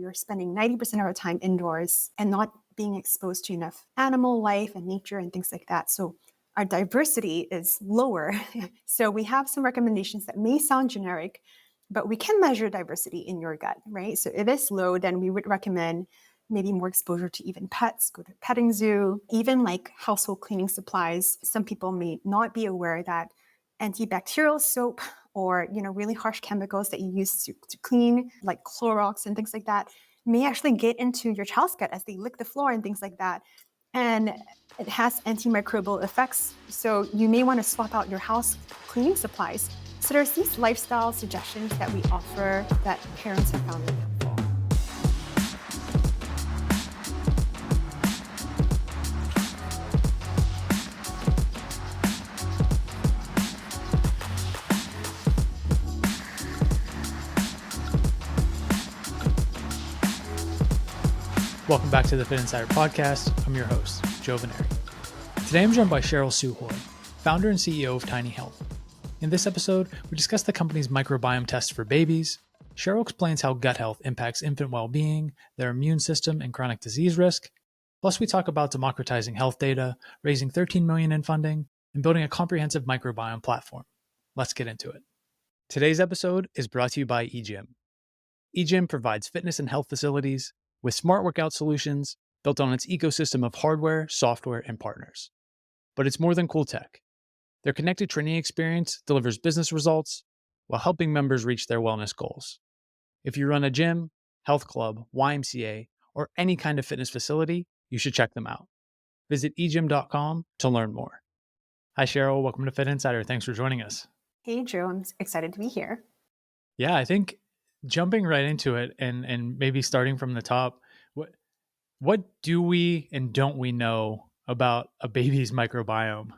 we're spending 90% of our time indoors and not being exposed to enough animal life and nature and things like that. So our diversity is lower. So we have some recommendations that may sound generic, but we can measure diversity in your gut, right? So if it's low, then we would recommend maybe more exposure to even pets, go to a petting zoo, even like household cleaning supplies. Some people may not be aware that antibacterial soap or really harsh chemicals that you use to clean, like Clorox and things like that, may actually get into your child's gut as they lick the floor and things like that. And it has antimicrobial effects. So you may want to swap out your house cleaning supplies. So there's these lifestyle suggestions that we offer that parents have found really helpful. Welcome back to the Fitt Insider Podcast. I'm your host, Joe Veneri. Today I'm joined by Cheryl Suhoy, founder and CEO of Tiny Health. In this episode, we discuss the company's microbiome test for babies. Cheryl explains how gut health impacts infant well-being, their immune system, and chronic disease risk. Plus, we talk about democratizing health data, raising $13 million in funding, and building a comprehensive microbiome platform. Let's get into it. Today's episode is brought to you by EGYM. EGYM provides fitness and health facilities with smart workout solutions built on its ecosystem of hardware, software, and partners. But it's more than cool tech. Their connected training experience delivers business results while helping members reach their wellness goals. If you run a gym, health club, YMCA, or any kind of fitness facility, you should check them out. Visit egym.com to learn more. Hi, Cheryl. Welcome to Fitt Insider. Thanks for joining us. Hey, Joe. I'm excited to be here. Yeah, I think jumping right into it and maybe starting from the top, what do we and don't we know about a baby's microbiome?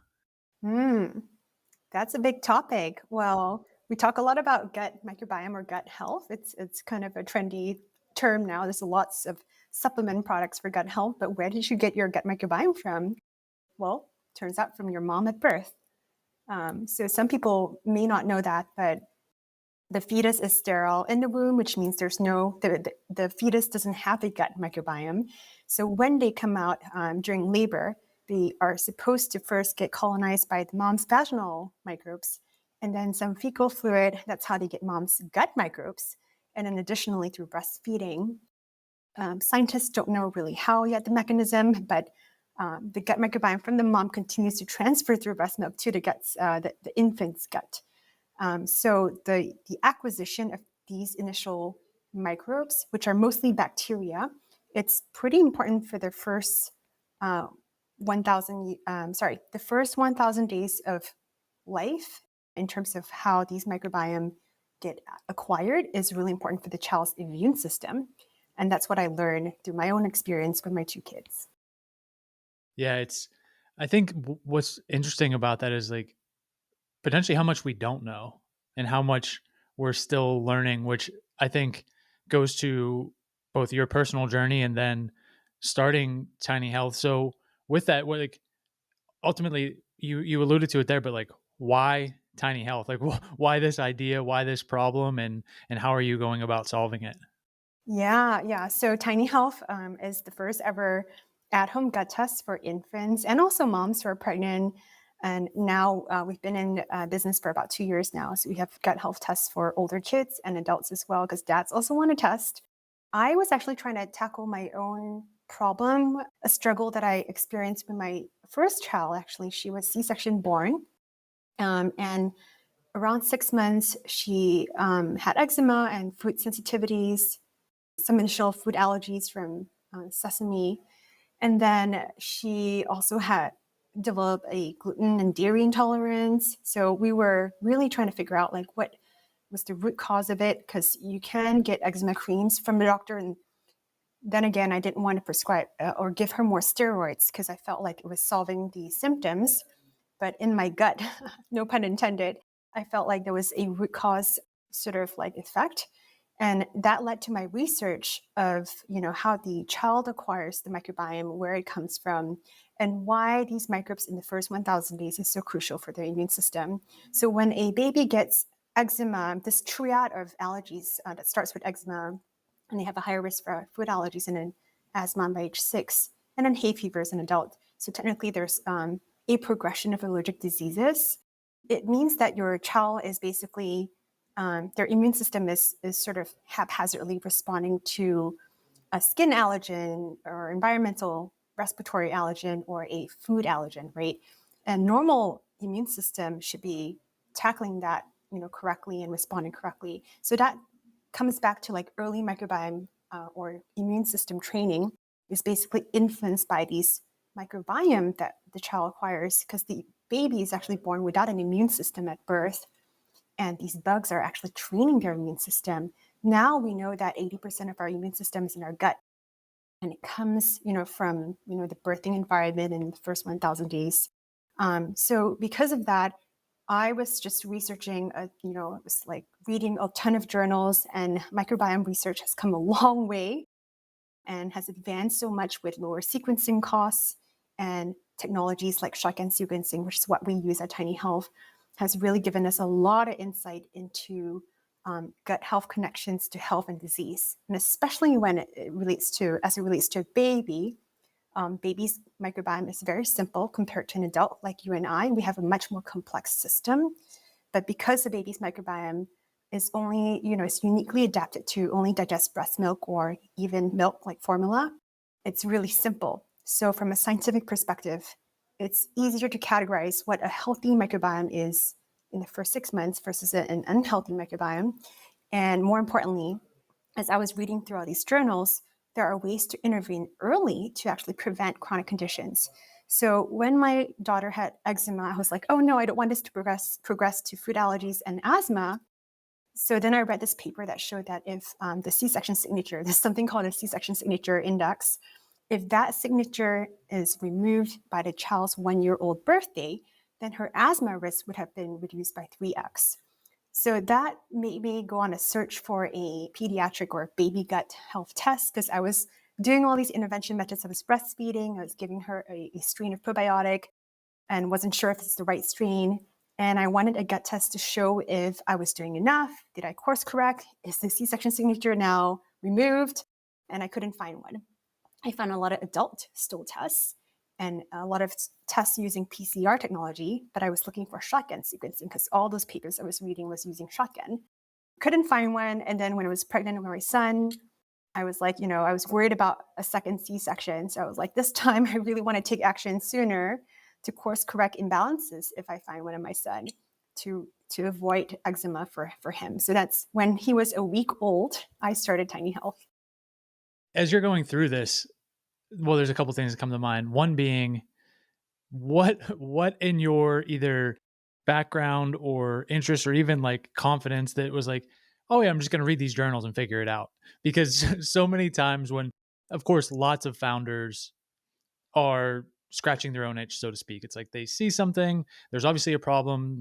That's a big topic. Well, we talk a lot about gut microbiome or gut health. It's kind of a trendy term now. There's lots of supplement products for gut health, but where did you get your gut microbiome from? Well, turns out from your mom at birth. So some people may not know that, but the fetus is sterile in the womb, which means the fetus doesn't have a gut microbiome. So when they come out during labor, they are supposed to first get colonized by the mom's vaginal microbes, and then some fecal fluid. That's how they get mom's gut microbes. And then additionally through breastfeeding. Scientists don't know really how yet the mechanism, but the gut microbiome from the mom continues to transfer through breast milk to the infant's gut. So the acquisition of these initial microbes, which are mostly bacteria, it's pretty important for the first 1,000 days of life in terms of how these microbiome get acquired is really important for the child's immune system. And that's what I learned through my own experience with my two kids. Yeah, I think what's interesting about that is like potentially how much we don't know and how much we're still learning, which I think goes to both your personal journey and then starting Tiny Health. So with that, ultimately you alluded to it there, but like why Tiny Health? Like why this idea, why this problem, and how are you going about solving it? Yeah. So Tiny Health is the first ever at-home gut test for infants and also moms who are pregnant. And now we've been in business for about 2 years now. So we have gut health tests for older kids and adults as well, because dads also want to test. I was actually trying to tackle my own problem, a struggle that I experienced with my first child. Actually, she was C-section born. And around 6 months, she had eczema and food sensitivities, some initial food allergies from sesame. And then she also had developed a gluten and dairy intolerance. So we were really trying to figure out like what was the root cause of it, because you can get eczema creams from the doctor. And then again, I didn't want to prescribe or give her more steroids because I felt like it was solving the symptoms. But in my gut, no pun intended, I felt like there was a root cause sort of like effect. And that led to my research of, how the child acquires the microbiome, where it comes from, and why these microbes in the first 1,000 days is so crucial for their immune system. So when a baby gets eczema, this triad of allergies that starts with eczema, and they have a higher risk for food allergies and then asthma by age 6, and then hay fever as an adult. So technically there's a progression of allergic diseases. It means that your child is basically, their immune system is sort of haphazardly responding to a skin allergen or environmental respiratory allergen or a food allergen, right? A normal immune system should be tackling that, correctly and responding correctly. So that comes back to like early microbiome or immune system training is basically influenced by these microbiome that the child acquires, because the baby is actually born without an immune system at birth, and these bugs are actually training their immune system. Now we know that 80% of our immune system is in our gut, and it comes, from, the birthing environment in the first 1,000 days. So because of that, I was just researching, it was like reading a ton of journals, and microbiome research has come a long way and has advanced so much with lower sequencing costs, and technologies like shotgun sequencing, which is what we use at Tiny Health, has really given us a lot of insight into gut health connections to health and disease, and especially when it relates to a baby. Baby's microbiome is very simple compared to an adult like you and I. We have a much more complex system, but because the baby's microbiome is only, it's uniquely adapted to only digest breast milk or even milk like formula, it's really simple. So from a scientific perspective, it's easier to categorize what a healthy microbiome is in the first 6 months versus an unhealthy microbiome. And more importantly, as I was reading through all these journals, there are ways to intervene early to actually prevent chronic conditions. So when my daughter had eczema, I was like, oh no, I don't want this to progress to food allergies and asthma. So then I read this paper that showed that if the C-section signature, there's something called a C-section signature index, if that signature is removed by the child's 1-year-old birthday, then her asthma risk would have been reduced by 3x. So that made me go on a search for a pediatric or baby gut health test, because I was doing all these intervention methods. I was breastfeeding, I was giving her a strain of probiotic and wasn't sure if it's the right strain. And I wanted a gut test to show if I was doing enough. Did I course correct? Is the C-section signature now removed? And I couldn't find one. I found a lot of adult stool tests and a lot of tests using PCR technology, but I was looking for shotgun sequencing because all those papers I was reading was using shotgun. Couldn't find one. And then when I was pregnant with my son, I was like, I was worried about a second C-section. So I was like, this time I really want to take action sooner to course correct imbalances if I find one in my son to avoid eczema for him. So that's when he was a week old, I started Tiny Health. As you're going through this, well, there's a couple things that come to mind. One being, what in your either background or interest or even like confidence that was like, oh yeah, I'm just going to read these journals and figure it out. Because so many times when, of course, lots of founders are scratching their own itch, so to speak. It's like they see something, there's obviously a problem,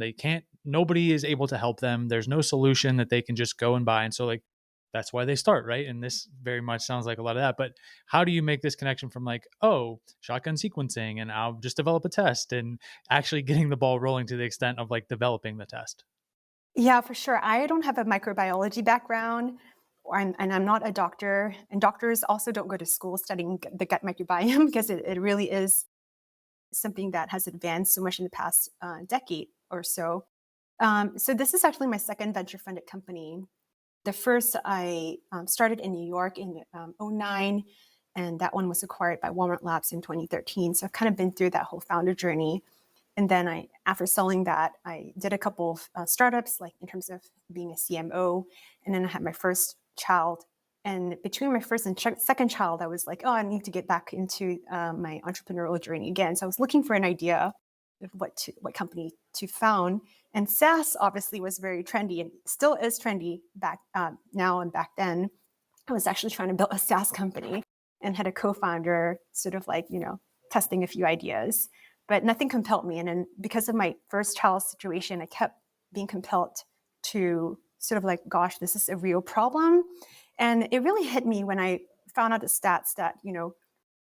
nobody is able to help them. There's no solution that they can just go and buy. And so like, that's why they start, right? And this very much sounds like a lot of that. But how do you make this connection from like, oh, shotgun sequencing and I'll just develop a test, and actually getting the ball rolling to the extent of like developing the test? Yeah, for sure. I don't have a microbiology background, and I'm not a doctor. And doctors also don't go to school studying the gut microbiome because it really is something that has advanced so much in the past decade or so. So this is actually my second venture funded company. The first I started in New York in 2009, and that one was acquired by Walmart Labs in 2013. So I've kind of been through that whole founder journey. And then after selling that, I did a couple of startups, like in terms of being a CMO. And then I had my first child. And between my first and second child, I was like, oh, I need to get back into my entrepreneurial journey again. So I was looking for an idea of what company to found. And SaaS obviously was very trendy and still is trendy back now and back then. I was actually trying to build a SaaS company and had a co-founder sort of like, testing a few ideas, but nothing compelled me. And then because of my first child situation, I kept being compelled to sort of like, gosh, this is a real problem. And it really hit me when I found out the stats that,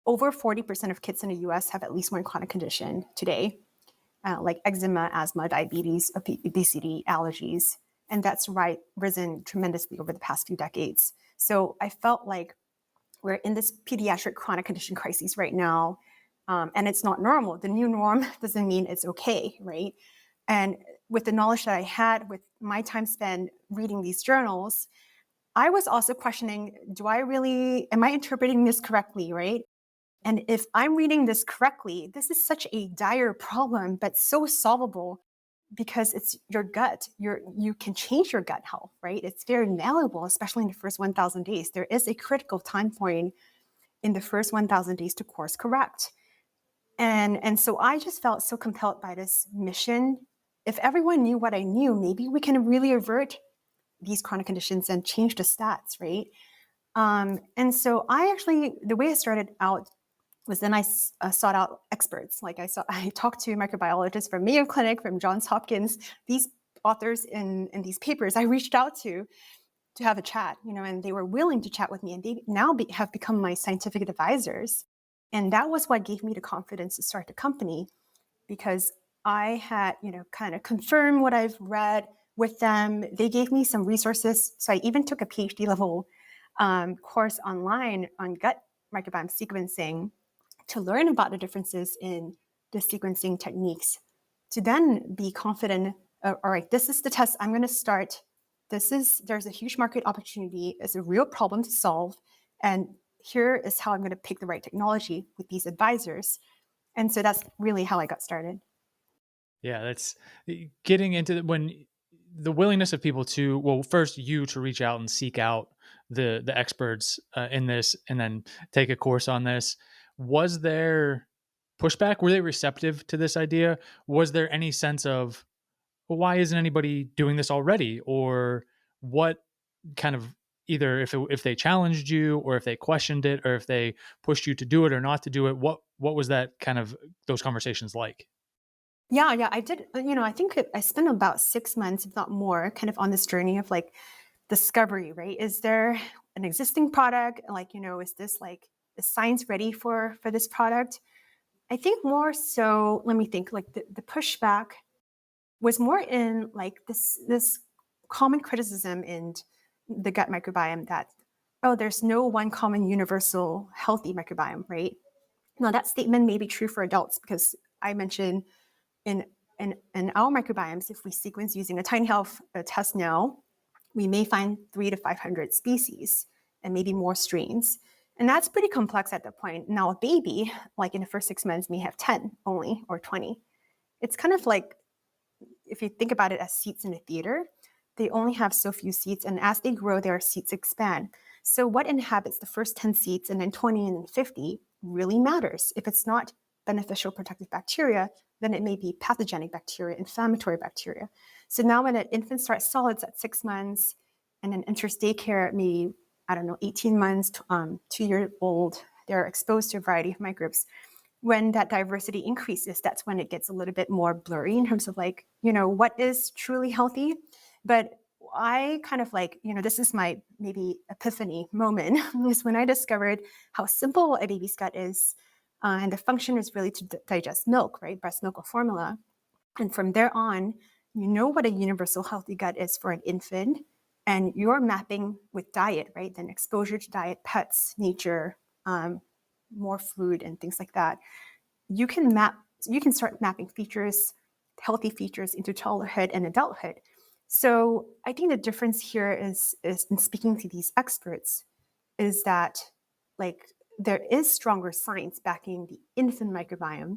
over 40% of kids in the US have at least one chronic condition today, like eczema, asthma, diabetes, obesity, allergies. And that's risen tremendously over the past few decades. So I felt like we're in this pediatric chronic condition crisis right now. And it's not normal. The new norm doesn't mean it's okay, right? And with the knowledge that I had with my time spent reading these journals, I was also questioning, am I interpreting this correctly, right? And if I'm reading this correctly, this is such a dire problem, but so solvable because it's your gut. You can change your gut health, right? It's very malleable, especially in the first 1,000 days. There is a critical time point in the first 1,000 days to course correct. And so I just felt so compelled by this mission. If everyone knew what I knew, maybe we can really avert these chronic conditions and change the stats, right? And so the way I started out was then I sought out experts. I talked to microbiologists from Mayo Clinic, from Johns Hopkins, these authors in these papers I reached out to have a chat, and they were willing to chat with me, and they now have become my scientific advisors. And that was what gave me the confidence to start the company, because I had, kind of confirmed what I've read with them. They gave me some resources. So I even took a PhD level course online on gut microbiome sequencing to learn about the differences in the sequencing techniques, to then be confident, all right, this is the test I'm going to start. There's a huge market opportunity. It's a real problem to solve. And here is how I'm going to pick the right technology with these advisors. And so that's really how I got started. Yeah, that's getting into when the willingness of people to, well, first you to reach out and seek out the experts in this, and then take a course on this. Was there pushback? Were they receptive to this idea? Was there any sense of, well, why isn't anybody doing this already? Or what kind of, either if they challenged you, or if they questioned it, or if they pushed you to do it or not to do it, what was that kind of those conversations like? Yeah, I did. I think I spent about 6 months, if not more, kind of on this journey of like discovery, right? Is there an existing product? Is science ready for this product? I think more so, let me think, like the pushback was more in like this common criticism in the gut microbiome that, oh, there's no one common universal healthy microbiome, right? Now that statement may be true for adults, because I mentioned in in our microbiomes, if we sequence using a tiny health test now, we may find 300 to 500 species and maybe more strains. And that's pretty complex at that point. Now, a baby, like in the first 6 months, may have 10 only or 20. It's kind of like, if you think about it as seats in a theater, they only have so few seats. And as they grow, their seats expand. So what inhabits the first 10 seats and then 20 and then 50 really matters. If it's not beneficial protective bacteria, then it may be pathogenic bacteria, inflammatory bacteria. So now when an infant starts solids at 6 months and then enters daycare, maybe, 18 months, 2 years old, they're exposed to a variety of microbes. When that diversity increases, that's when it gets a little bit more blurry in terms of like, what is truly healthy. But I kind of like, this is my maybe epiphany moment, is when I discovered how simple a baby's gut is. And the function is really to digest milk, right? Breast milk or formula. And from there on, you know what a universal healthy gut is for an infant. And you're mapping with diet, right? Then exposure to diet, pets, nature, more food and things like that. You can start mapping healthy features into childhood and adulthood. So I think the difference here is in speaking to these experts, is that like there is stronger science backing the infant microbiome.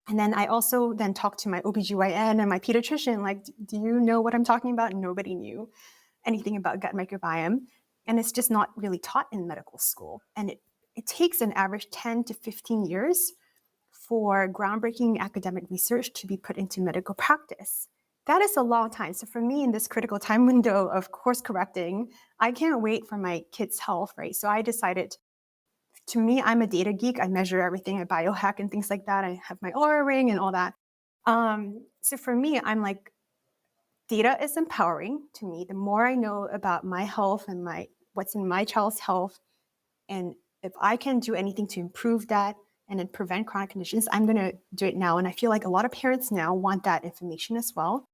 And then I also then talked to my OBGYN and my pediatrician, like, do you know what I'm talking about? Nobody knew anything about gut microbiome. And it's just not really taught in medical school. And it takes an average 10 to 15 years for groundbreaking academic research to be put into medical practice. That is a long time. So for me, in this critical time window of course correcting, I can't wait for my kids' health, right? So I decided, to me, I'm a data geek. I measure everything, I biohack and things like that. I have my Aura ring and all that. So for me, I'm like, data is empowering to me. The more I know about my health and what's in my child's health, and if I can do anything to improve that and then prevent chronic conditions, I'm going to do it now. And I feel like a lot of parents now want that information as well.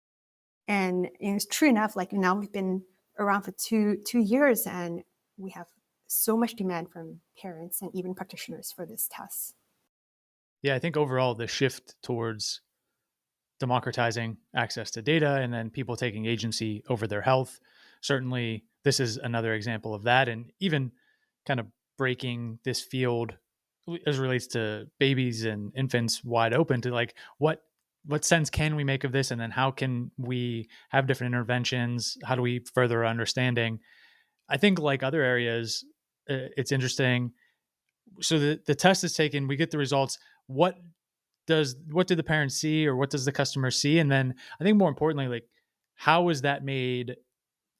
And it's true enough, like now we've been around for two years, and we have so much demand from parents and even practitioners for this test. Yeah, I think overall the shift towards democratizing access to data and then people taking agency over their health. Certainly, this is another example of that. And even kind of breaking this field as it relates to babies and infants wide open to like what sense can we make of this, and then how can we have different interventions, how do we further our understanding. I think like other areas, it's interesting. So the test is taken, we get the results. What do the parents see, or what does the customer see? And then I think more importantly, like how is that made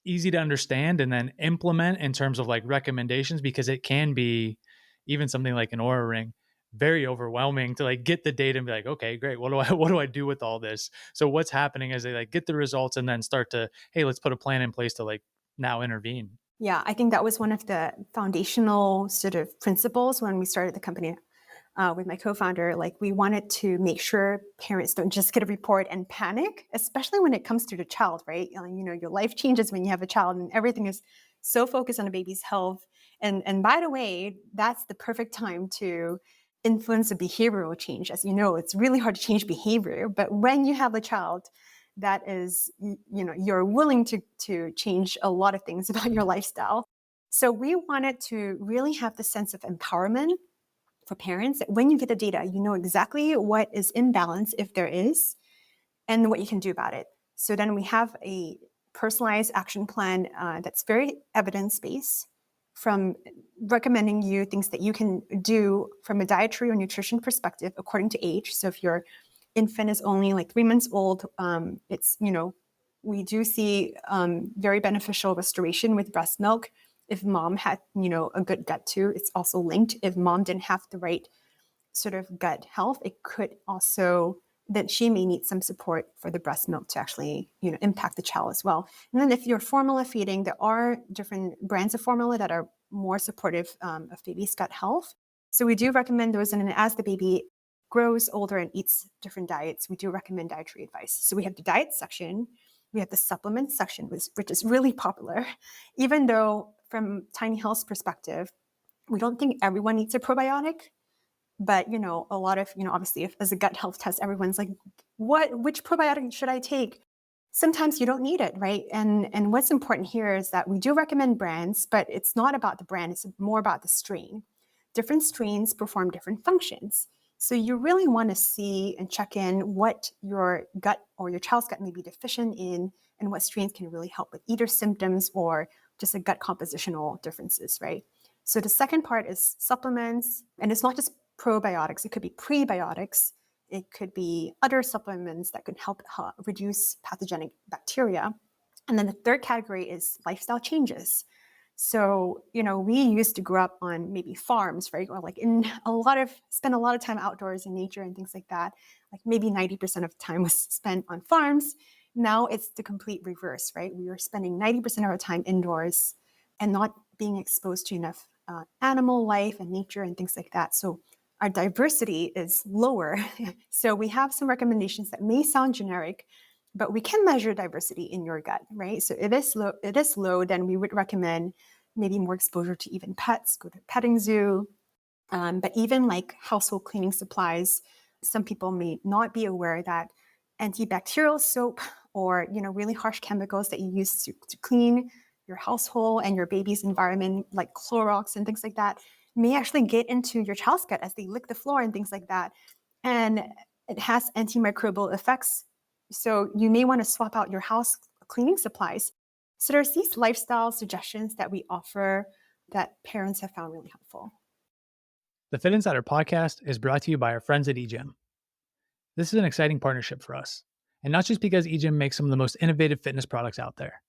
easy to understand and then implement in terms of like recommendations? Because it can be even something like an Aura ring, very overwhelming to like get the data and be like, okay, great. What do I do with all this? So what's happening is they like get the results and then start to, hey, let's put a plan in place to like now intervene. Yeah, I think that was one of the foundational sort of principles when we started the company with my co-founder. Like we wanted to make sure parents don't just get a report and panic, especially when it comes to the child, right? Your life changes when you have a child, and everything is so focused on a baby's health. And by the way, that's the perfect time to influence a behavioral change. As you know, it's really hard to change behavior, but when you have a child, that is, you're willing to change a lot of things about your lifestyle. So we wanted to really have the sense of empowerment for parents that when you get the data, you know exactly what is in balance, if there is, and what you can do about it. So then we have a personalized action plan that's very evidence-based, from recommending you things that you can do from a dietary or nutrition perspective according to age. So if your infant is only like 3 months old, we do see very beneficial restoration with breast milk. If mom had, a good gut too, it's also linked. If mom didn't have the right sort of gut health, it could also, that she may need some support for the breast milk to actually, impact the child as well. And then if you're formula feeding, there are different brands of formula that are more supportive of baby's gut health. So we do recommend those. And then as the baby grows older and eats different diets, we do recommend dietary advice. So we have the diet section, we have the supplement section, which is really popular, even though from Tiny Health's perspective, we don't think everyone needs a probiotic. But, a lot of, obviously, if as a gut health test, everyone's like, which probiotic should I take? Sometimes you don't need it, right? And what's important here is that we do recommend brands, but it's not about the brand, it's more about the strain. Different strains perform different functions. So you really want to see and check in what your gut or your child's gut may be deficient in, and what strains can really help with either symptoms or just a gut compositional differences, right? So the second part is supplements, and it's not just probiotics, it could be prebiotics, it could be other supplements that could help reduce pathogenic bacteria. And then the third category is lifestyle changes. So, we used to grow up on maybe farms, right? Or like spend a lot of time outdoors in nature and things like that. Like maybe 90% of the time was spent on farms. Now it's the complete reverse, right? We are spending 90% of our time indoors and not being exposed to enough animal life and nature and things like that. So our diversity is lower. So we have some recommendations that may sound generic, but we can measure diversity in your gut, right? So it is low, then we would recommend maybe more exposure to even pets, go to a petting zoo. But even like household cleaning supplies, some people may not be aware that antibacterial soap or, really harsh chemicals that you use to clean your household and your baby's environment, like Clorox and things like that, may actually get into your child's gut as they lick the floor and things like that. And it has antimicrobial effects. So you may want to swap out your house cleaning supplies. So there's these lifestyle suggestions that we offer that parents have found really helpful. The Fitt Insider Podcast is brought to you by our friends at EGYM. This is an exciting partnership for us, and not just because EGYM makes some of the most innovative fitness products out there,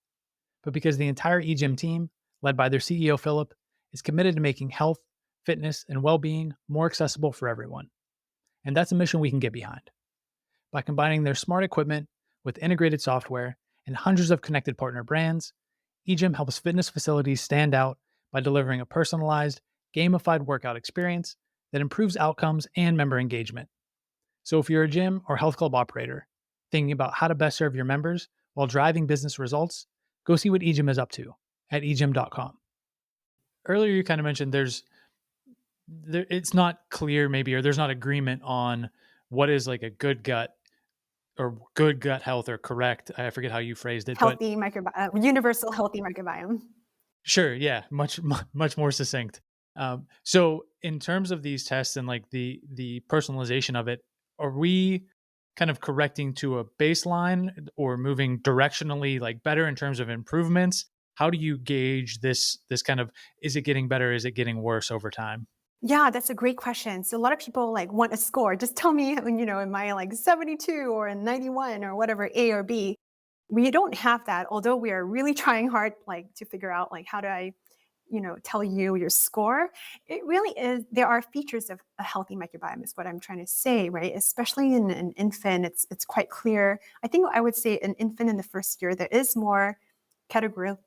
but because the entire EGYM team, led by their CEO Philip, is committed to making health, fitness, and well-being more accessible for everyone. And that's a mission we can get behind. By combining their smart equipment with integrated software and hundreds of connected partner brands, EGYM helps fitness facilities stand out by delivering a personalized, gamified workout experience that improves outcomes and member engagement. So if you're a gym or health club operator thinking about how to best serve your members while driving business results, go see what EGYM is up to at egym.com. Earlier, you kind of mentioned it's not clear maybe, or there's not agreement on what is like a good gut or good gut health or correct. I forget how you phrased it, but Healthy microbiome, universal healthy microbiome. sure. Yeah. Much more succinct. So in terms of these tests and like the personalization of it, are we kind of correcting to a baseline or moving directionally like better in terms of improvements? How do you gauge this kind of, is it getting better? Is it getting worse over time? Yeah, that's a great question. So a lot of people like want a score. Just tell me, am I like 72 or a 91 or whatever, A or B? We don't have that, although we are really trying hard like to figure out like how do I, tell you your score. It really is, there are features of a healthy microbiome is what I'm trying to say, right? Especially in an infant, it's quite clear. I think I would say an infant in the first year, there is more categorically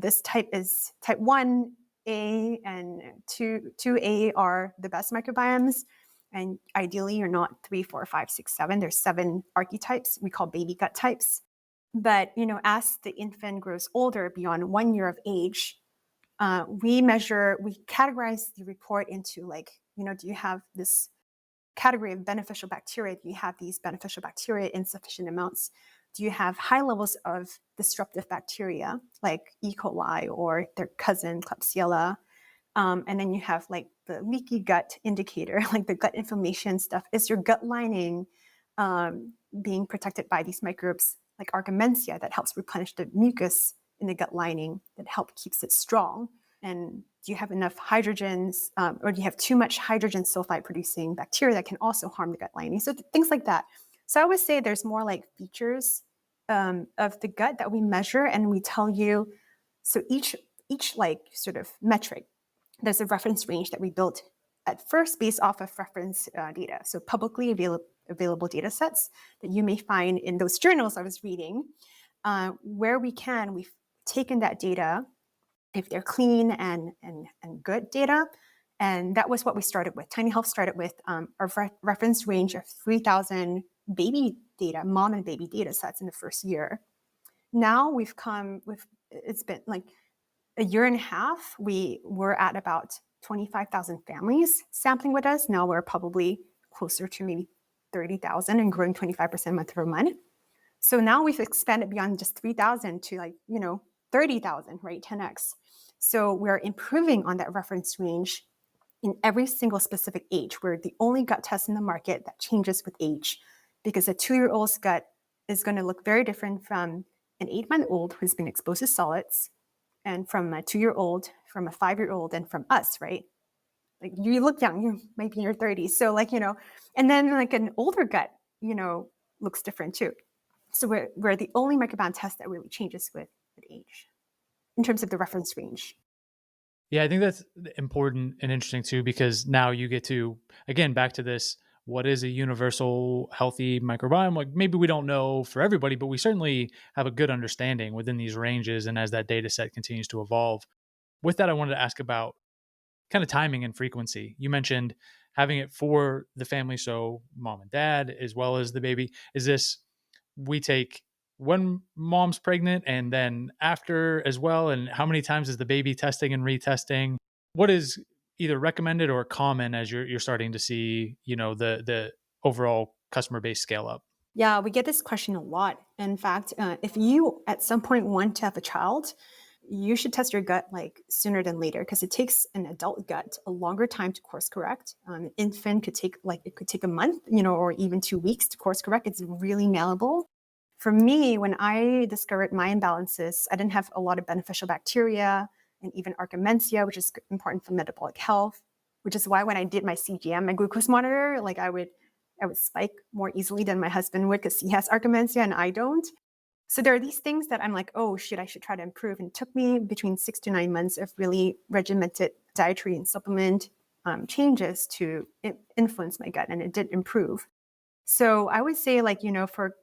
this type is type 1A and 2A are the best microbiomes. And ideally, you're not 3, 4, 5, 6, 7. There's 7 archetypes we call baby gut types. But as the infant grows older, beyond 1 year of age, we categorize the report into do you have this category of beneficial bacteria? Do you have these beneficial bacteria in sufficient amounts? Do you have high levels of disruptive bacteria like E. coli or their cousin Klebsiella? And then you have like the leaky gut indicator, like the gut inflammation stuff. Is your gut lining being protected by these microbes like Argamentia that helps replenish the mucus in the gut lining that keeps it strong? And do you have enough hydrogens or do you have too much hydrogen sulfide producing bacteria that can also harm the gut lining? So things like that. So I would say there's more like features of the gut that we measure and we tell you. So each like sort of metric, there's a reference range that we built at first based off of reference data. So publicly available data sets that you may find in those journals I was reading. Where we can, we've taken that data, if they're clean and good data. And that was what we started with. Tiny Health started with a reference range of 3,000 baby data, mom and baby data sets in the first year. Now it's been like a year and a half, we were at about 25,000 families sampling with us. Now we're probably closer to maybe 30,000 and growing 25% month over month. So now we've expanded beyond just 3,000 to 30,000, right? 10x. So we're improving on that reference range in every single specific age. We're the only gut test in the market that changes with age because a 2-year-old's gut is going to look very different from an 8-month-old who's been exposed to solids, and from a 2-year-old, from a 5-year-old, and from us, right? Like you look young, you might be in your 30s. So and then like an older gut, looks different too. So we're the only microbiome test that really changes with age in terms of the reference range. Yeah, I think that's important and interesting too, because now you get to, again, back to this, what is a universal healthy microbiome? Like maybe we don't know for everybody, but we certainly have a good understanding within these ranges. And as that data set continues to evolve. With that, I wanted to ask about kind of timing and frequency. You mentioned having it for the family, so mom and dad, as well as the baby. Is this, we take when mom's pregnant and then after as well? And how many times is the baby testing and retesting? What is either recommended or common as you're starting to see, the overall customer base scale up? Yeah, we get this question a lot. In fact, if you at some point want to have a child, you should test your gut like sooner than later because it takes an adult gut a longer time to course correct. Infant could take a month, or even 2 weeks to course correct. It's really malleable. For me, when I discovered my imbalances, I didn't have a lot of beneficial bacteria and even Argamentia, which is important for metabolic health, which is why when I did my CGM, my glucose monitor, like I would spike more easily than my husband would because he has Argamentia and I don't. So there are these things that I'm like, oh, shit, I should try to improve. And it took me between 6 to 9 months of really regimented dietary and supplement changes to influence my gut. And it did improve. So I would say for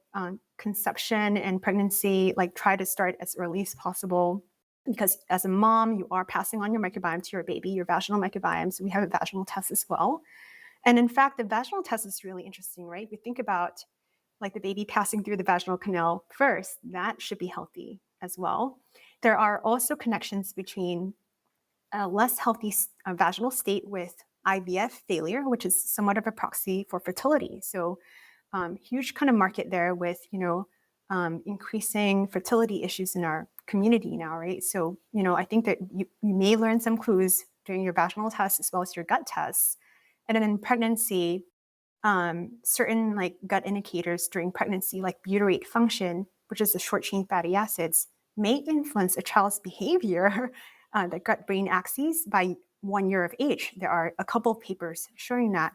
conception and pregnancy, try to start as early as possible. Because as a mom, you are passing on your microbiome to your baby, your vaginal microbiome. So we have a vaginal test as well. And in fact, the vaginal test is really interesting, right? We think about like the baby passing through the vaginal canal first, that should be healthy as well. There are also connections between a less healthy vaginal state with IVF failure, which is somewhat of a proxy for fertility. So huge kind of market there with, increasing fertility issues in our community now, right? So, I think that you may learn some clues during your vaginal tests as well as your gut tests. And then in pregnancy, certain like gut indicators during pregnancy, like butyrate function, which is the short chain fatty acids, may influence a child's behavior, the gut brain axis, by 1 year of age. There are a couple of papers showing that.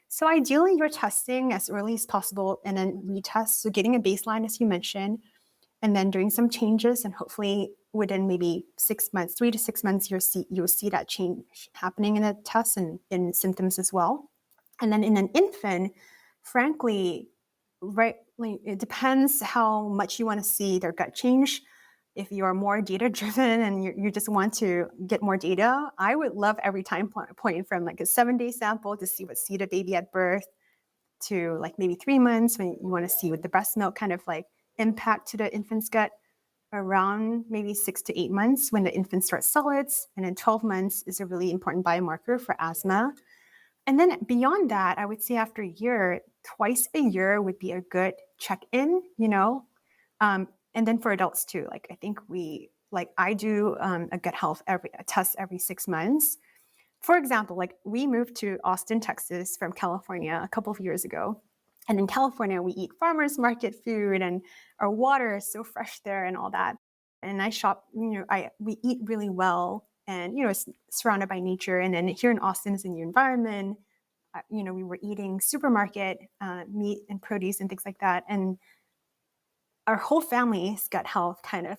So ideally, you're testing as early as possible and then retest. So getting a baseline, as you mentioned, and then doing some changes, and hopefully within maybe 6 months, 3 to 6 months, you'll see that change happening in the tests and in symptoms as well. And then in an infant, frankly, right, like, it depends how much you want to see their gut change. If you are more data driven and you just want to get more data, I would love every time point from like a 7-day sample to see the baby at birth to like maybe 3 months when you want to see what the breast milk kind of like impact to the infant's gut, around maybe 6 to 8 months when the infant starts solids, and then 12 months is a really important biomarker for asthma. And then beyond that, I would say after a year, twice a year would be a good check-in, and then for adults too. Like I think I do a gut health a test every 6 months. For example, like we moved to Austin, Texas from California a couple of years ago. And in California, we eat farmers market food and our water is so fresh there and all that. And I shop, we eat really well and, it's surrounded by nature. And then here in Austin is a new environment. We were eating supermarket meat and produce and things like that. And our whole family's gut health kind of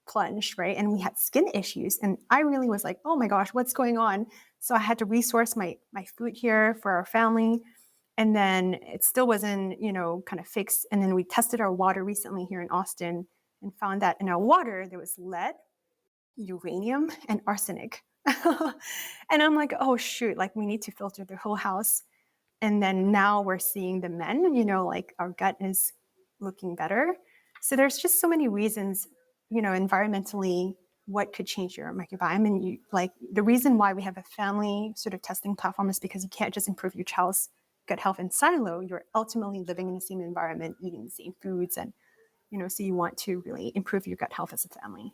plunged, right? And we had skin issues. And I really was like, oh my gosh, what's going on? So I had to resource my food here for our family. And then it still wasn't, kind of fixed. And then we tested our water recently here in Austin and found that in our water, there was lead, uranium, and arsenic. And I'm like, oh shoot, like we need to filter the whole house. And then now we're seeing the men, like our gut is looking better. So there's just so many reasons, environmentally, what could change your microbiome. And the reason why we have a family sort of testing platform is because you can't just improve your child's gut health in silo. You're ultimately living in the same environment, eating the same foods. And, so you want to really improve your gut health as a family.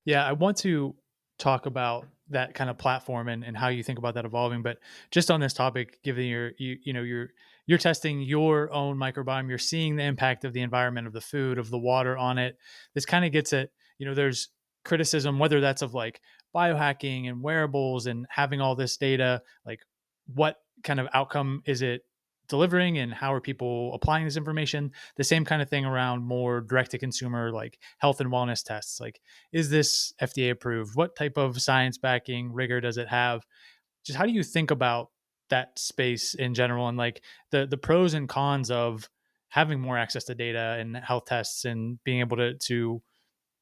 Yeah, I want to talk about that kind of platform and how you think about that evolving. But just on this topic, given you're testing your own microbiome, you're seeing the impact of the environment, of the food, of the water on it. This kind of gets at, there's criticism, whether that's of like biohacking and wearables and having all this data, like what kind of outcome is it delivering and how are people applying this information? The same kind of thing around more direct to consumer, like health and wellness tests. Like, is this FDA approved? What type of science backing rigor does it have? Just how do you think about that space in general and like the pros and cons of having more access to data and health tests and being able to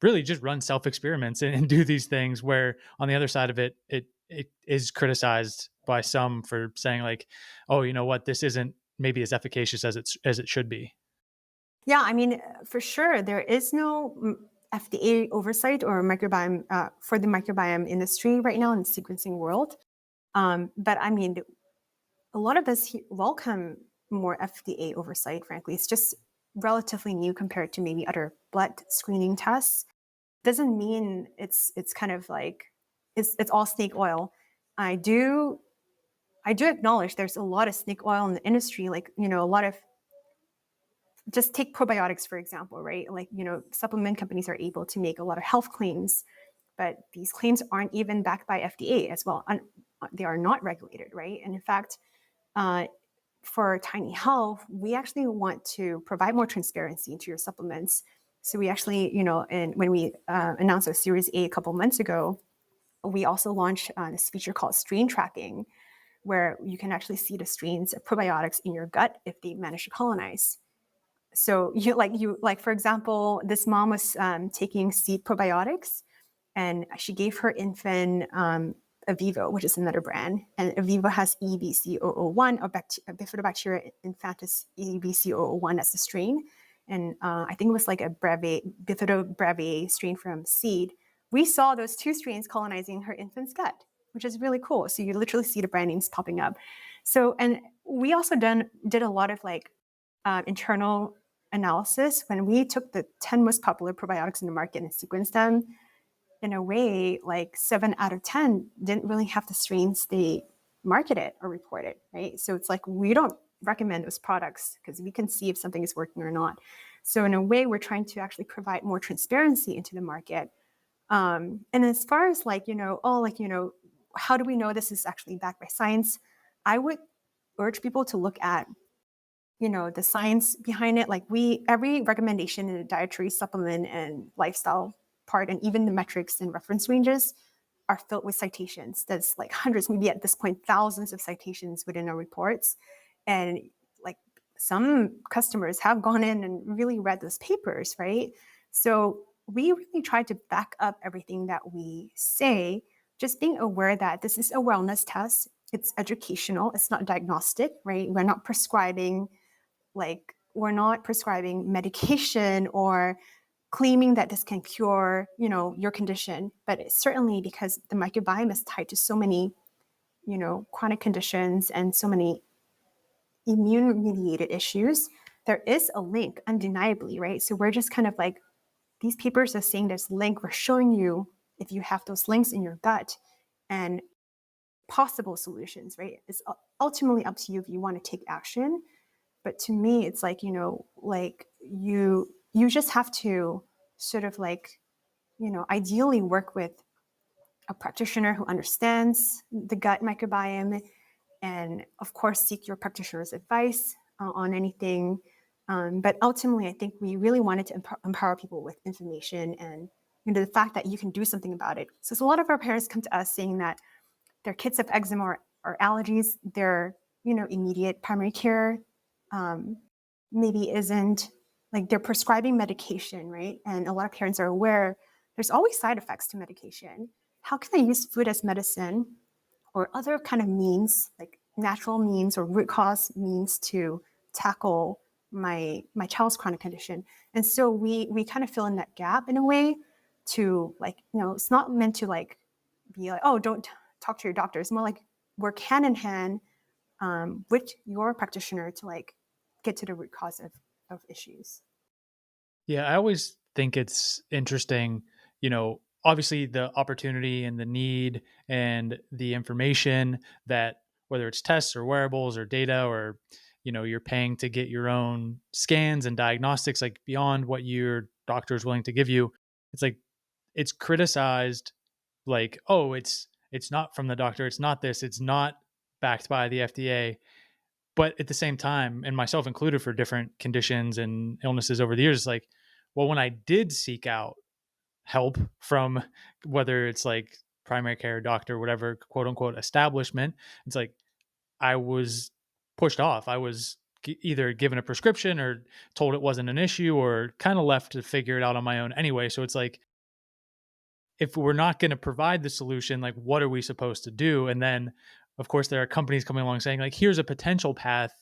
really just run self experiments and do these things, where on the other side of it, it is criticized by some for saying like, oh, you know what, this isn't maybe as efficacious as it should be. Yeah, I mean, for sure, there is no FDA oversight or microbiome for the microbiome industry right now in the sequencing world. But I mean, a lot of us welcome more FDA oversight, frankly. It's just relatively new compared to maybe other blood screening tests. Doesn't mean it's kind of like it's all snake oil. I do acknowledge there's a lot of snake oil in the industry, like, a lot of, just take probiotics, for example, right? Like, supplement companies are able to make a lot of health claims, but these claims aren't even backed by FDA as well. They are not regulated, right? And in fact, for Tiny Health, we actually want to provide more transparency into your supplements. So we actually, and when we announced our Series A couple months ago, we also launched this feature called strain tracking, where you can actually see the strains of probiotics in your gut if they manage to colonize. So for example, this mom was taking seed probiotics, and she gave her infant Avivo, which is another brand. And Avivo has EBC001, or Bifidobacteria infantis EBC001 as the strain. And I think it was like a Bifido strain from seed. We saw those two strains colonizing her infant's gut, which is really cool. So you literally see the brand names popping up. So, and we also did a lot of like internal analysis when we took the 10 most popular probiotics in the market and sequenced them. In a way, like 7 out of 10 didn't really have the strains they marketed or reported, right? So it's like we don't recommend those products because we can see if something is working or not. So in a way, we're trying to actually provide more transparency into the market. And as far as like, how do we know this is actually backed by science? I would urge people to look at, the science behind it. Like every recommendation in a dietary supplement and lifestyle part, and even the metrics and reference ranges are filled with citations. There's like hundreds, maybe at this point, thousands of citations within our reports. And like some customers have gone in and really read those papers, right? So we really try to back up everything that we say, just being aware that this is a wellness test. It's educational. It's not diagnostic, right? We're not prescribing medication or claiming that this can cure, your condition. But it's certainly because the microbiome is tied to so many, chronic conditions and so many immune-mediated issues, there is a link undeniably, right? So we're just kind of like, these papers are saying there's a link. We're showing you if you have those links in your gut and possible solutions, right? It's ultimately up to you if you want to take action. But to me, it's like, you just have to sort of like, ideally work with a practitioner who understands the gut microbiome, and of course, seek your practitioner's advice on anything. But ultimately, I think we really wanted to empower people with information and the fact that you can do something about it. So a lot of our parents come to us saying that their kids have eczema or allergies. Their immediate primary care maybe isn't, like, they're prescribing medication, right? And a lot of parents are aware there's always side effects to medication. How can I use food as medicine or other kind of means, like natural means or root cause means, to tackle my child's chronic condition? And so we kind of fill in that gap in a way to, like, it's not meant to like be like, oh, don't talk to your doctor. It's more like work hand in hand with your practitioner to like get to the root cause of issues. Yeah, I always think it's interesting, obviously the opportunity and the need and the information that, whether it's tests or wearables or data or, you're paying to get your own scans and diagnostics, like beyond what your doctor is willing to give you. It's like, it's criticized like, oh, it's not from the doctor. It's not this, it's not backed by the FDA. But at the same time, and myself included, for different conditions and illnesses over the years, it's like, well, when I did seek out help from, whether it's like primary care, doctor, whatever quote unquote establishment, it's like I was pushed off. I was either given a prescription or told it wasn't an issue, or kind of left to figure it out on my own anyway. So it's like, if we're not going to provide the solution, like, what are we supposed to do? And then, of course, there are companies coming along saying, like, here's a potential path.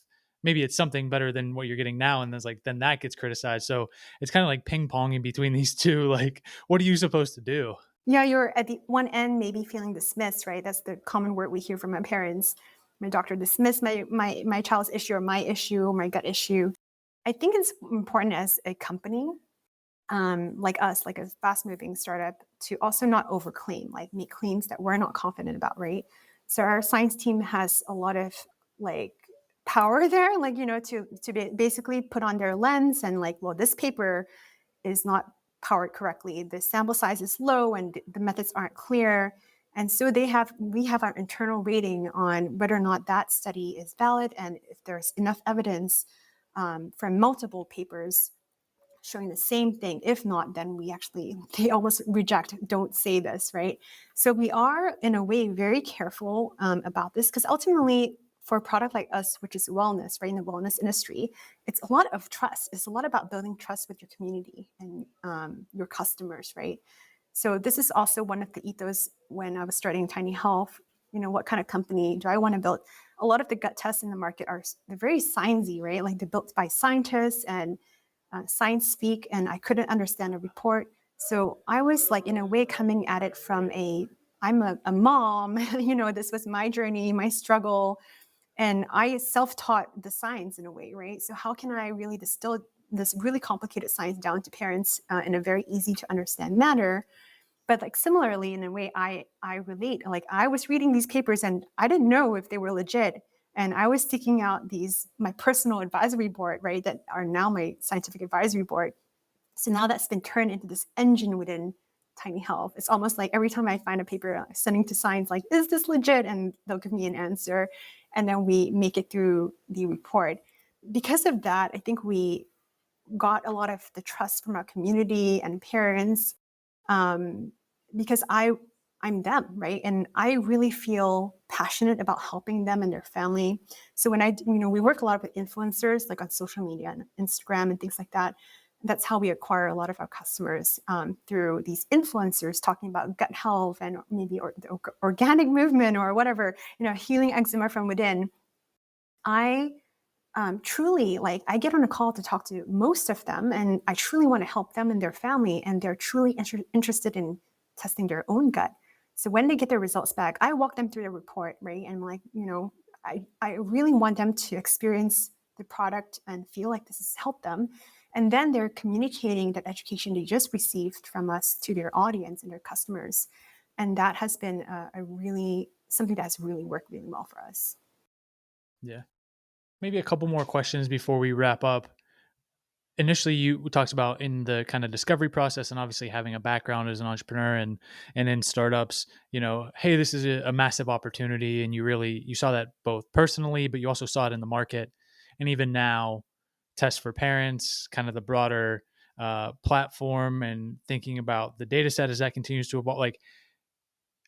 Maybe it's something better than what you're getting now. And there's like, then that gets criticized. So it's kind of like ping ponging between these two. Like, what are you supposed to do? Yeah, you're at the one end maybe feeling dismissed, right? That's the common word we hear from my parents. My doctor dismissed my child's issue or my issue or my gut issue. I think it's important as a company, like us, like a fast-moving startup, to also not overclaim, like make claims that we're not confident about, right? So our science team has a lot of like power there, like, to basically put on their lens and like, well, this paper is not powered correctly. The sample size is low and the methods aren't clear. And so we have our internal rating on whether or not that study is valid, and if there's enough evidence from multiple papers showing the same thing. If not, then they almost reject, don't say this, right? So we are, in a way, very careful about this, because ultimately, for a product like us, which is wellness, right, in the wellness industry, it's a lot of trust. It's a lot about building trust with your community and your customers, right? So this is also one of the ethos when I was starting Tiny Health. What kind of company do I want to build? A lot of the gut tests in the market they're very sciencey, right? Like they're built by scientists and science speak, and I couldn't understand a report. So I was like, in a way, coming at it from I'm a mom, this was my journey, my struggle, and I self-taught the science in a way, right? So how can I really distill this really complicated science down to parents in a very easy to understand manner? But like similarly, in a way, I relate. Like I was reading these papers and I didn't know if they were legit. And I was seeking out my personal advisory board, right, that are now my scientific advisory board. So now that's been turned into this engine within Tiny Health. It's almost like every time I find a paper sending to science, like, is this legit? And they'll give me an answer. And then we make it through the report. Because of that, I think we got a lot of the trust from our community and parents, because I'm them, right? And I really feel passionate about helping them and their family. So when we work a lot with influencers, like on social media and Instagram and things like that. That's how we acquire a lot of our customers, through these influencers talking about gut health and maybe the organic movement or whatever, healing eczema from within. I truly, like, I get on a call to talk to most of them, and I truly want to help them and their family, and they're truly interested in testing their own gut. So when they get their results back, I walk them through the report, right? And like, I really want them to experience the product and feel like this has helped them. And then they're communicating that education they just received from us to their audience and their customers. And that has been something that has really worked really well for us. Yeah. Maybe a couple more questions before we wrap up. Initially, you talked about in the kind of discovery process, and obviously having a background as an entrepreneur and in startups, hey, this is a massive opportunity, and you saw that both personally, but you also saw it in the market, and even now, Test for Parents, kind of the broader platform, and thinking about the data set as that continues to evolve. Like,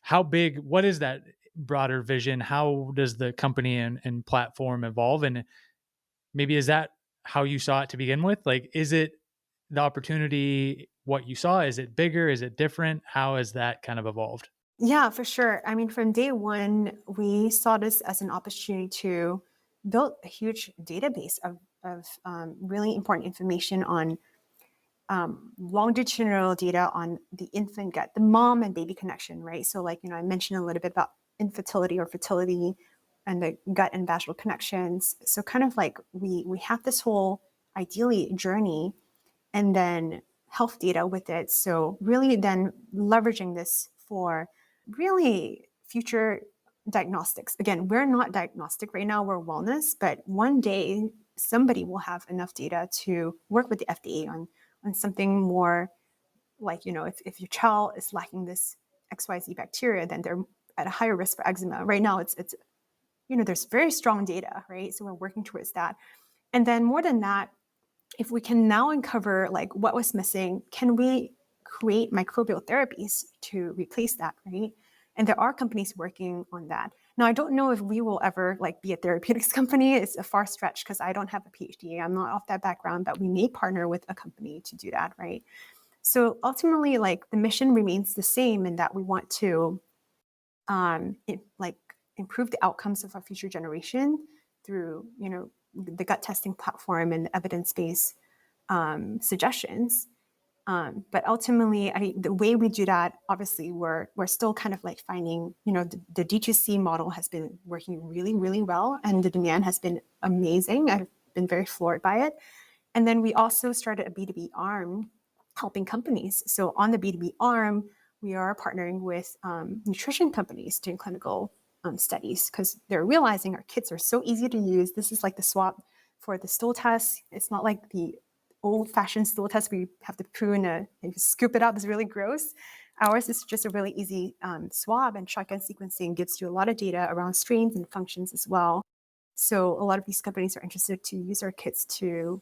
how big? What is that broader vision? How does the company and platform evolve? And maybe is that how you saw it to begin with? Like, is it the opportunity, what you saw? Is it bigger? Is it different? How has that kind of evolved? Yeah, for sure. I mean, from day one, we saw this as an opportunity to build a huge database of really important information on longitudinal data on the infant gut, the mom and baby connection, right? So, like, I mentioned a little bit about infertility or fertility and the gut and vaginal connections. So, kind of like we have this whole ideally journey and then health data with it. So really then leveraging this for really future diagnostics. Again, we're not diagnostic right now, we're wellness, but one day somebody will have enough data to work with the FDA on something more like, if your child is lacking this XYZ bacteria, then they're at a higher risk for eczema. Right now it's there's very strong data, right? So we're working towards that. And then more than that, if we can now uncover like what was missing, can we create microbial therapies to replace that, right? And there are companies working on that. Now, I don't know if we will ever like be a therapeutics company. It's a far stretch because I don't have a PhD. I'm not off that background, but we may partner with a company to do that, right? So ultimately, like the mission remains the same in that we want to improve the outcomes of our future generation through, the gut testing platform and the evidence-based suggestions. But ultimately, the way we do that, obviously, we're still kind of like finding, the D2C model has been working really, really well, and the demand has been amazing. I've been very floored by it. And then we also started a B2B arm helping companies. So on the B2B arm, we are partnering with nutrition companies doing clinical studies because they're realizing our kits are so easy to use. This is like the swab for the stool test. It's not like the old-fashioned stool test where you have to poo and scoop it up. It's really gross. Ours is just a really easy swab, and shotgun sequencing gives you a lot of data around strains and functions as well. So a lot of these companies are interested to use our kits to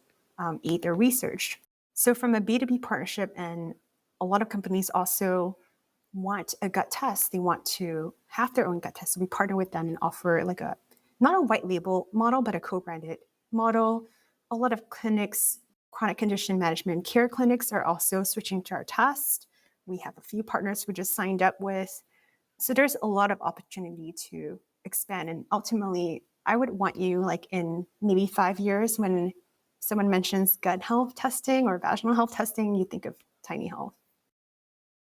aid their research. So from a B2B partnership, and a lot of companies also want a gut test. They want to have their own gut test. So we partner with them and offer like not a white label model, but a co-branded model. A lot of clinics, chronic condition management care clinics are also switching to our test. We have a few partners who just signed up with. So there's a lot of opportunity to expand. And ultimately, I would want you, like in maybe 5 years, when someone mentions gut health testing or vaginal health testing, you think of Tiny Health.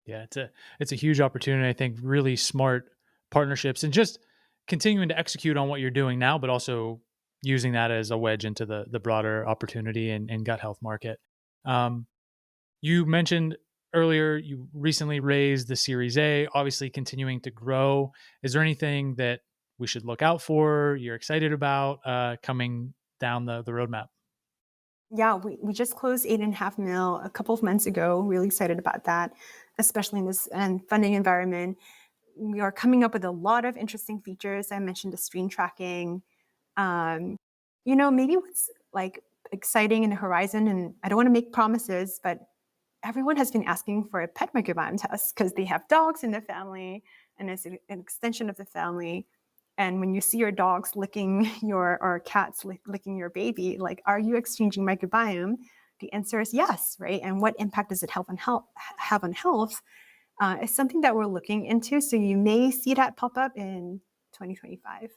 Yeah, it's a huge opportunity. I think really smart partnerships and just continuing to execute on what you're doing now, but also using that as a wedge into the broader opportunity and gut health market. Um, you mentioned earlier you recently raised the Series A, obviously continuing to grow. Is there anything that we should look out for? You're excited about coming down the roadmap? Yeah, we just closed 8.5 mil a couple of months ago. Really excited about that, especially in this funding environment. We are coming up with a lot of interesting features. I mentioned the stream tracking. Um, maybe what's like exciting in the horizon, and I don't want to make promises, but everyone has been asking for a pet microbiome test because they have dogs in the family and it's an extension of the family. And when you see your dogs licking or cats licking your baby, like, are you exchanging microbiome? The answer is yes, right? And what impact does it have on health? It's something that we're looking into. So you may see that pop up in 2025.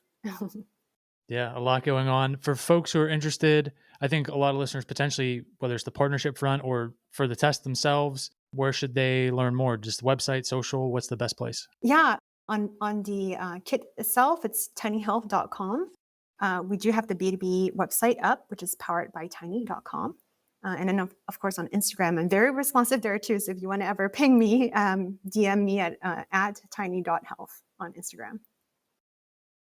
Yeah, a lot going on. For folks who are interested, I think a lot of listeners potentially, whether it's the partnership front or for the test themselves, where should they learn more? Just the website, social, what's the best place? Yeah, on the kit itself, it's tinyhealth.com. We do have the B2B website up, which is powered by tiny.com. And then, of course, on Instagram, I'm very responsive there too. So if you want to ever ping me, DM me at tiny.health on Instagram.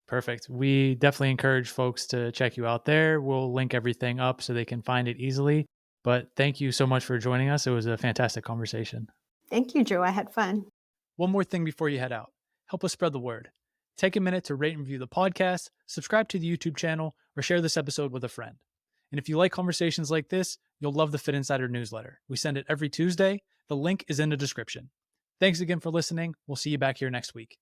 Perfect. We definitely encourage folks to check you out there. We'll link everything up so they can find it easily. But thank you so much for joining us. It was a fantastic conversation. Thank you, Joe. I had fun. One more thing before you head out, help us spread the word. Take a minute to rate and review the podcast, subscribe to the YouTube channel, or share this episode with a friend. And if you like conversations like this, you'll love the Fitt Insider newsletter. We send it every Tuesday. The link is in the description. Thanks again for listening. We'll see you back here next week.